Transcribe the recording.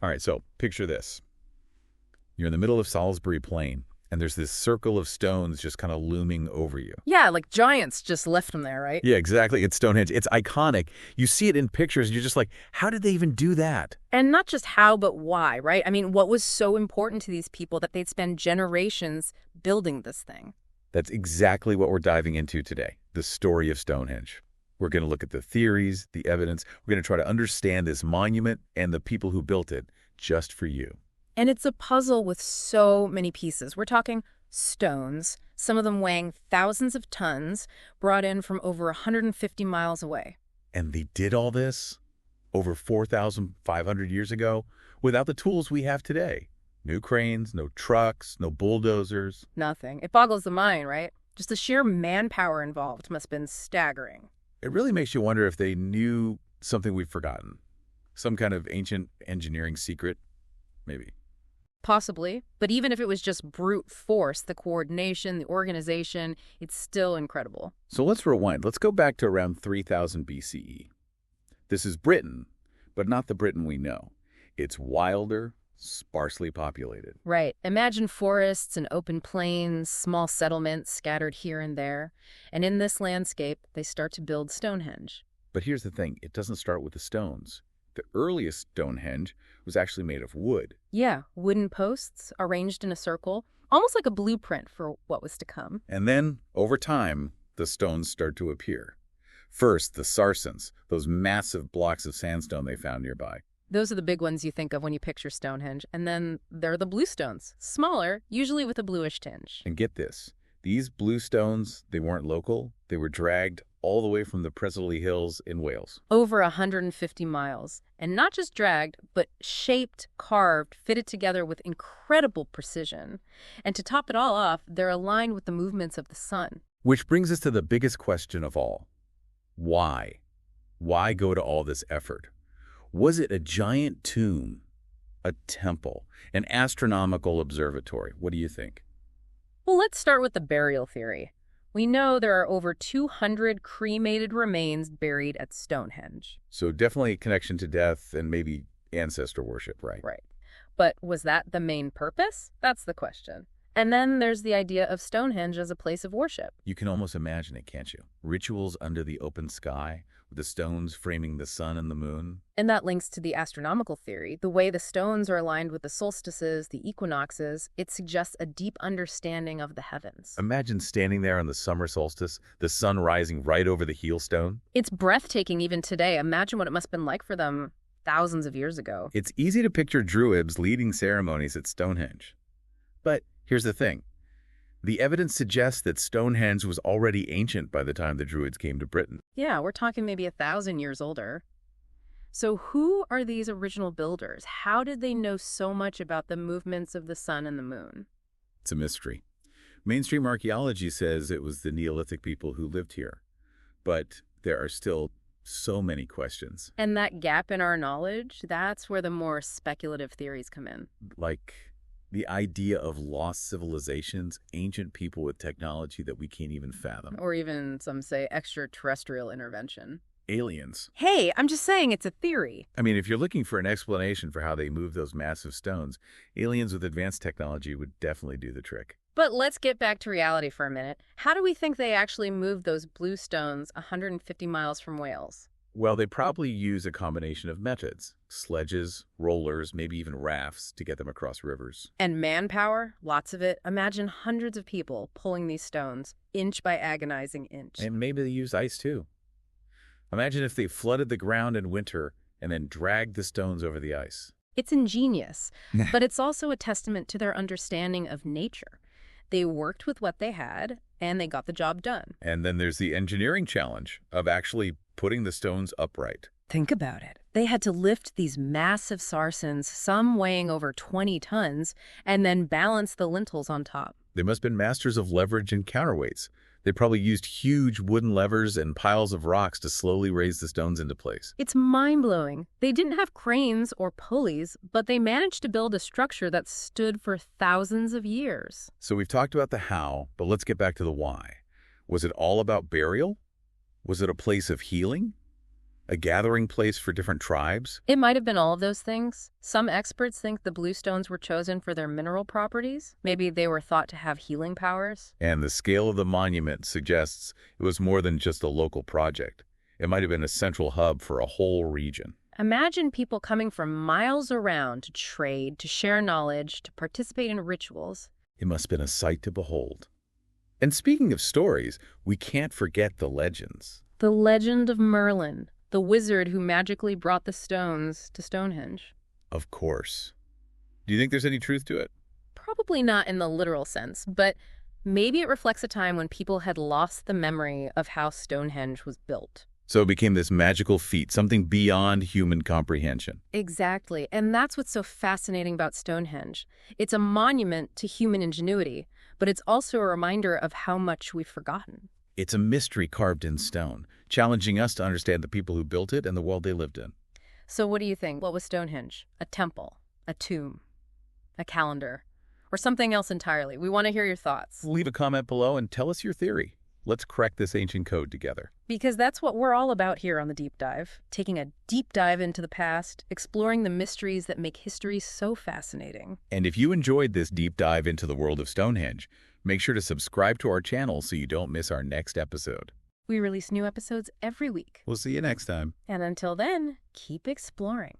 All right, so picture this. You're in the middle of Salisbury Plain, and there's this circle of stones just kind of looming over you. Yeah, like giants just left them there, right? Yeah, exactly. It's Stonehenge. It's iconic. You see it in pictures, and you're just like, how did they even do that? And not just how, but why, right? I mean, what was so important to these people that they'd spend generations building this thing? That's exactly what we're diving into today, the story of Stonehenge. We're going to look at the theories, the evidence. We're going to try to understand this monument and the people who built it just for you. And it's a puzzle with so many pieces. We're talking stones, some of them weighing thousands of tons, brought in from over 150 miles away. And they did all this over 4,500 years ago without the tools we have today. No cranes, no trucks, no bulldozers. Nothing. It boggles the mind, right? Just the sheer manpower involved must have been staggering. It really makes you wonder if they knew something we've forgotten. Some kind of ancient engineering secret, maybe. Possibly. But even if it was just brute force, the coordination, the organization, it's still incredible. So let's rewind. Let's go back to around 3000 BCE. This is Britain, but not the Britain we know. It's wilder, sparsely populated. Right. Imagine forests and open plains, small settlements scattered here and there. And in this landscape, they start to build Stonehenge. But here's the thing. It doesn't start with the stones. The earliest Stonehenge was actually made of wood. Yeah, wooden posts arranged in a circle, almost like a blueprint for what was to come. And then, over time, the stones start to appear. First, the sarsens, those massive blocks of sandstone they found nearby. Those are the big ones you think of when you picture Stonehenge. And then there are the blue stones, smaller, usually with a bluish tinge. And get this, these blue stones, they weren't local. They were dragged all the way from the Preseli Hills in Wales. Over 150 miles. And not just dragged, but shaped, carved, fitted together with incredible precision. And to top it all off, they're aligned with the movements of the sun. Which brings us to the biggest question of all. Why? Why go to all this effort? Was it a giant tomb, a temple, an astronomical observatory? What do you think? Well, let's start with the burial theory. We know there are over 200 cremated remains buried at Stonehenge. So definitely a connection to death and maybe ancestor worship, right? Right. But was that the main purpose? That's the question. And then there's the idea of Stonehenge as a place of worship. You can almost imagine it, can't you? Rituals under the open sky, with the stones framing the sun and the moon. And that links to the astronomical theory. The way the stones are aligned with the solstices, the equinoxes, it suggests a deep understanding of the heavens. Imagine standing there on the summer solstice, the sun rising right over the heel stone. It's breathtaking even today. Imagine what it must have been like for them thousands of years ago. It's easy to picture Druids leading ceremonies at Stonehenge. But here's the thing. The evidence suggests that Stonehenge was already ancient by the time the Druids came to Britain. Yeah, we're talking maybe 1,000 years older. So who are these original builders? How did they know so much about the movements of the sun and the moon? It's a mystery. Mainstream archaeology says it was the Neolithic people who lived here. But there are still so many questions. And that gap in our knowledge, that's where the more speculative theories come in. Like the idea of lost civilizations, ancient people with technology that we can't even fathom. Or even, some say, extraterrestrial intervention. Aliens. Hey, I'm just saying it's a theory. I mean, if you're looking for an explanation for how they moved those massive stones, aliens with advanced technology would definitely do the trick. But let's get back to reality for a minute. How do we think they actually moved those blue stones 150 miles from Wales? Well, they probably use a combination of methods. Sledges, rollers, maybe even rafts to get them across rivers. And manpower, lots of it. Imagine hundreds of people pulling these stones, inch by agonizing inch. And maybe they use ice too. Imagine if they flooded the ground in winter and then dragged the stones over the ice. It's ingenious, but it's also a testament to their understanding of nature. They worked with what they had, and they got the job done. And then there's the engineering challenge of actually putting the stones upright. Think about it. They had to lift these massive sarsens, some weighing over 20 tons, and then balance the lintels on top. They must have been masters of leverage and counterweights. They probably used huge wooden levers and piles of rocks to slowly raise the stones into place. It's mind-blowing. They didn't have cranes or pulleys, but they managed to build a structure that stood for thousands of years. So we've talked about the how, but let's get back to the why. Was it all about burial? Was it a place of healing? A gathering place for different tribes? It might have been all of those things. Some experts think the blue stones were chosen for their mineral properties. Maybe they were thought to have healing powers. And the scale of the monument suggests it was more than just a local project. It might have been a central hub for a whole region. Imagine people coming from miles around to trade, to share knowledge, to participate in rituals. It must have been a sight to behold. And speaking of stories, we can't forget the legends. The legend of Merlin, the wizard who magically brought the stones to Stonehenge. Of course. Do you think there's any truth to it? Probably not in the literal sense, but maybe it reflects a time when people had lost the memory of how Stonehenge was built. So it became this magical feat, something beyond human comprehension. Exactly, and that's what's so fascinating about Stonehenge. It's a monument to human ingenuity, but it's also a reminder of how much we've forgotten. It's a mystery carved in stone, challenging us to understand the people who built it and the world they lived in. So what do you think? What was Stonehenge? A temple? A tomb? A calendar? Or something else entirely? We want to hear your thoughts. Leave a comment below and tell us your theory. Let's crack this ancient code together. Because that's what we're all about here on The Deep Dive. Taking a deep dive into the past, exploring the mysteries that make history so fascinating. And if you enjoyed this deep dive into the world of Stonehenge, make sure to subscribe to our channel so you don't miss our next episode. We release new episodes every week. We'll see you next time. And until then, keep exploring.